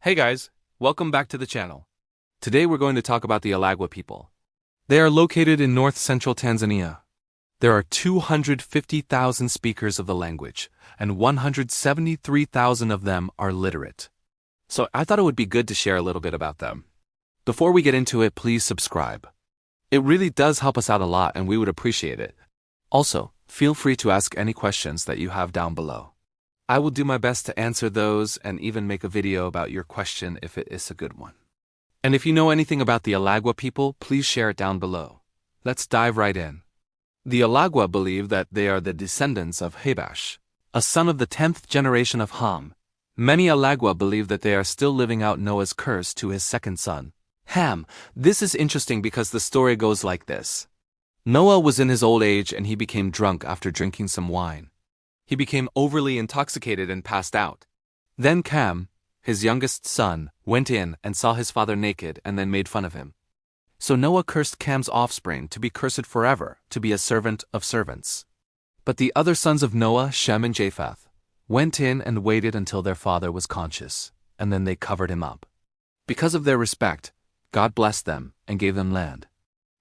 Hey guys, welcome back to the channel. Today we're going to talk about the Alagwa people. They are located in north-central Tanzania. There are 250,000 speakers of the language, and 173,000 of them are literate. So I thought it would be good to share a little bit about them. Before we get into it, please subscribe. It really does help us out a lot and we would appreciate it. Also, feel free to ask any questions that you have down below. I will do my best to answer those and even make a video about your question if it is a good one. And if you know anything about the Alagwa people, please share it down below. Let's dive right in. The Alagwa believe that they are the descendants of Habesh, a son of the 10th generation of Ham. Many Alagwa believe that they are still living out Noah's curse to his second son, Ham. This is interesting because the story goes like this. Noah was in his old age and he became drunk after drinking some wine. He became overly intoxicated and passed out. Then Cam, his youngest son, went in and saw his father naked and then made fun of him. So Noah cursed Cam's offspring to be cursed forever, to be a servant of servants. But the other sons of Noah, Shem and Japheth, went in and waited until their father was conscious, and then they covered him up. Because of their respect, God blessed them and gave them land.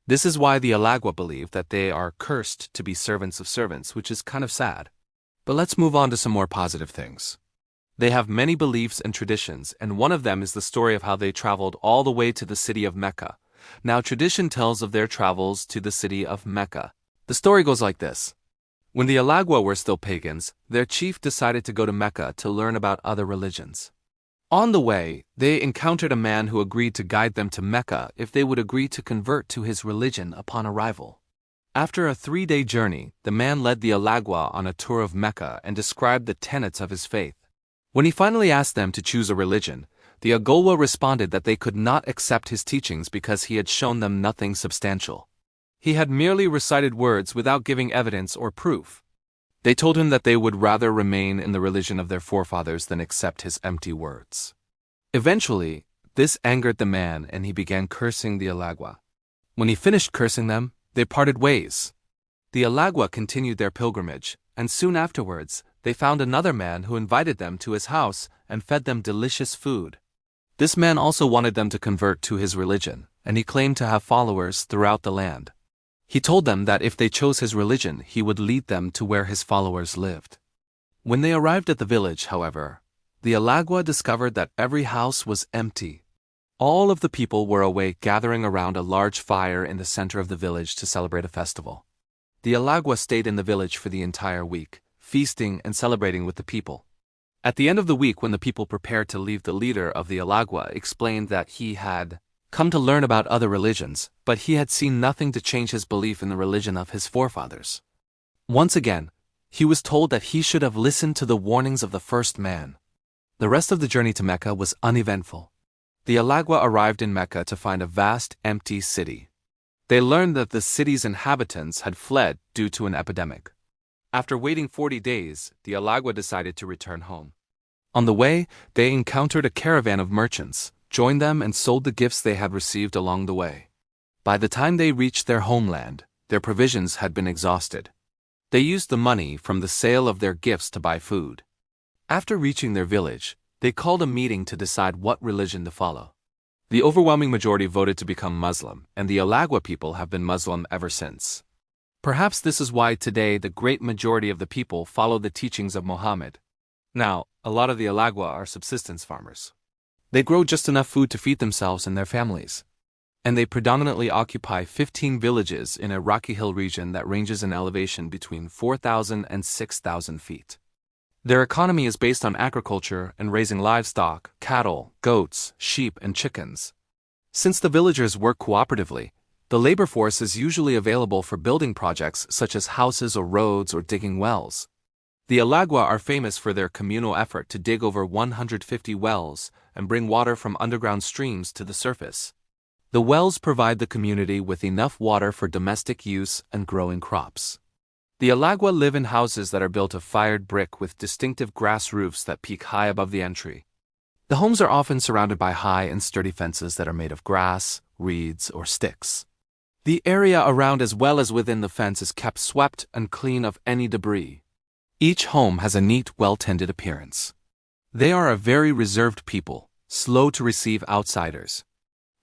This is why the Alagwa believe that they are cursed to be servants of servants, which is kind of sad. But let's move on to some more positive things. They have many beliefs and traditions, and one of them is the story of how they traveled all the way to the city of Mecca. Now, tradition tells of their travels to the city of Mecca. The story goes like this. When the Alagwa were still pagans, their chief decided to go to Mecca to learn about other religions. On the way, they encountered a man who agreed to guide them to Mecca if they would agree to convert to his religion upon arrival. After a 3-day journey, the man led the Alagwa on a tour of Mecca and described the tenets of his faith. When he finally asked them to choose a religion, the Agolwa responded that they could not accept his teachings because he had shown them nothing substantial. He had merely recited words without giving evidence or proof. They told him that they would rather remain in the religion of their forefathers than accept his empty words. Eventually, this angered the man and he began cursing the Alagwa. When he finished cursing them, they parted ways. The Alagwa continued their pilgrimage, and soon afterwards, they found another man who invited them to his house and fed them delicious food. This man also wanted them to convert to his religion, and he claimed to have followers throughout the land. He told them that if they chose his religion, he would lead them to where his followers lived. When they arrived at the village, however, the Alagwa discovered that every house was empty. All of the people were away gathering around a large fire in the center of the village to celebrate a festival. The Alagwa stayed in the village for the entire week, feasting and celebrating with the people. At the end of the week, when the people prepared to leave, the leader of the Alagwa explained that he had come to learn about other religions, but he had seen nothing to change his belief in the religion of his forefathers. Once again, he was told that he should have listened to the warnings of the first man. The rest of the journey to Mecca was uneventful. The Alagwa arrived in Mecca to find a vast, empty city. They learned that the city's inhabitants had fled due to an epidemic. After waiting 40 days, the Alagwa decided to return home. On the way, they encountered a caravan of merchants, joined them and sold the gifts they had received along the way. By the time they reached their homeland, their provisions had been exhausted. They used the money from the sale of their gifts to buy food. After reaching their village, they called a meeting to decide what religion to follow. The overwhelming majority voted to become Muslim, and the Alagwa people have been Muslim ever since. Perhaps this is why today the great majority of the people follow the teachings of Mohammed. Now, a lot of the Alagwa are subsistence farmers. They grow just enough food to feed themselves and their families. And they predominantly occupy 15 villages in a rocky hill region that ranges in elevation between 4,000 and 6,000 feet. Their economy is based on agriculture and raising livestock, cattle, goats, sheep, and chickens. Since the villagers work cooperatively, the labor force is usually available for building projects such as houses or roads or digging wells. The Alagwa are famous for their communal effort to dig over 150 wells and bring water from underground streams to the surface. The wells provide the community with enough water for domestic use and growing crops. The Alagwa live in houses that are built of fired brick with distinctive grass roofs that peak high above the entry. The homes are often surrounded by high and sturdy fences that are made of grass, reeds, or sticks. The area around as well as within the fence is kept swept and clean of any debris. Each home has a neat, well-tended appearance. They are a very reserved people, slow to receive outsiders.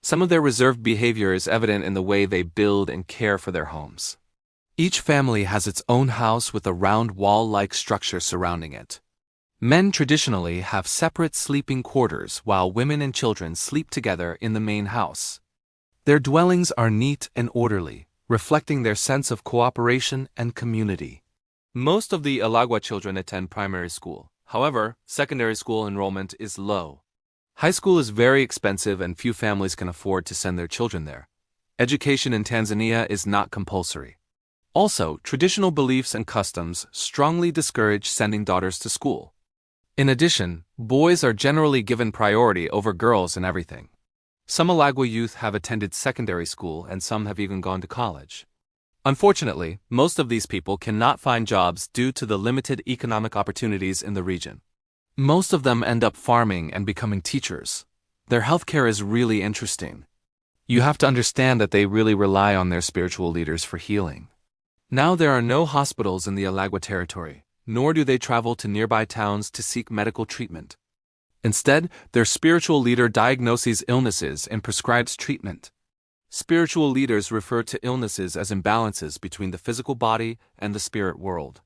Some of their reserved behavior is evident in the way they build and care for their homes. Each family has its own house with a round wall-like structure surrounding it. Men traditionally have separate sleeping quarters while women and children sleep together in the main house. Their dwellings are neat and orderly, reflecting their sense of cooperation and community. Most of the Alagwa children attend primary school. However, secondary school enrollment is low. High school is very expensive and few families can afford to send their children there. Education in Tanzania is not compulsory. Also, traditional beliefs and customs strongly discourage sending daughters to school. In addition, boys are generally given priority over girls in everything. Some Alagwa youth have attended secondary school and some have even gone to college. Unfortunately, most of these people cannot find jobs due to the limited economic opportunities in the region. Most of them end up farming and becoming teachers. Their healthcare is really interesting. You have to understand that they really rely on their spiritual leaders for healing. Now there are no hospitals in the Alagwa territory, nor do they travel to nearby towns to seek medical treatment. Instead, their spiritual leader diagnoses illnesses and prescribes treatment. Spiritual leaders refer to illnesses as imbalances between the physical body and the spirit world.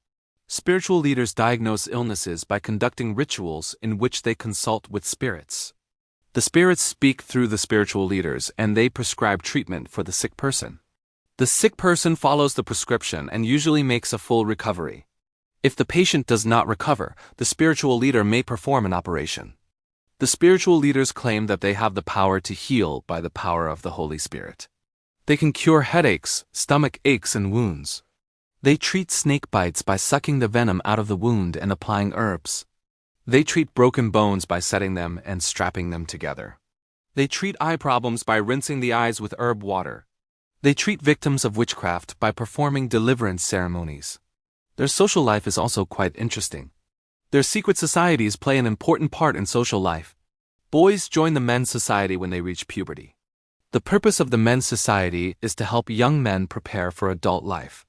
Spiritual leaders diagnose illnesses by conducting rituals in which they consult with spirits. The spirits speak through the spiritual leaders and they prescribe treatment for the sick person. The sick person follows the prescription and usually makes a full recovery. If the patient does not recover, the spiritual leader may perform an operation. The spiritual leaders claim that they have the power to heal by the power of the Holy Spirit. They can cure headaches, stomach aches, and wounds. They treat snake bites by sucking the venom out of the wound and applying herbs. They treat broken bones by setting them and strapping them together. They treat eye problems by rinsing the eyes with herb water. They treat victims of witchcraft by performing deliverance ceremonies. Their social life is also quite interesting. Their secret societies play an important part in social life. Boys join the men's society when they reach puberty. The purpose of the men's society is to help young men prepare for adult life.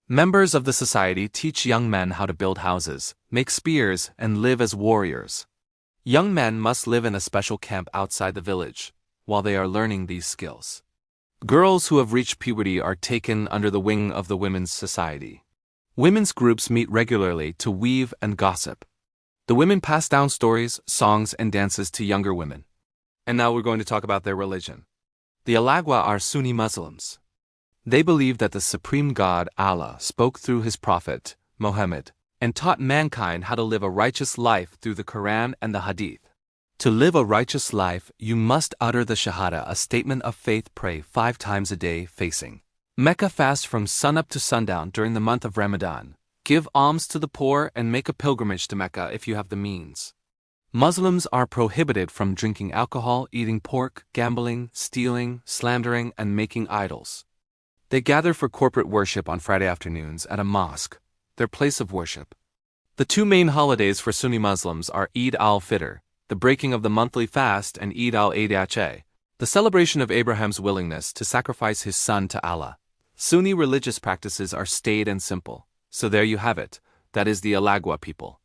Members of the society teach young men how to build houses, make spears, and live as warriors. Young men must live in a special camp outside the village while they are learning these skills. Girls who have reached puberty are taken under the wing of the women's society. Women's groups meet regularly to weave and gossip. The women pass down stories, songs, and dances to younger women. And now we're going to talk about their religion. The Alagwa are Sunni Muslims. They believe that the supreme God, Allah, spoke through his prophet, Mohammed, and taught mankind how to live a righteous life through the Quran and the Hadith. To live a righteous life, you must utter the Shahada, a statement of faith, pray 5 times a day facing Mecca, fast from sunup to sundown during the month of Ramadan, give alms to the poor, and make a pilgrimage to Mecca if you have the means. Muslims are prohibited from drinking alcohol, eating pork, gambling, stealing, slandering, and making idols. They gather for corporate worship on Friday afternoons at a mosque, their place of worship. The 2 main holidays for Sunni Muslims are Eid al-Fitr, the breaking of the monthly fast, and Eid al-Adha, the celebration of Abraham's willingness to sacrifice his son to Allah. Sunni religious practices are staid and simple. So there you have it. That is the Alagwa people.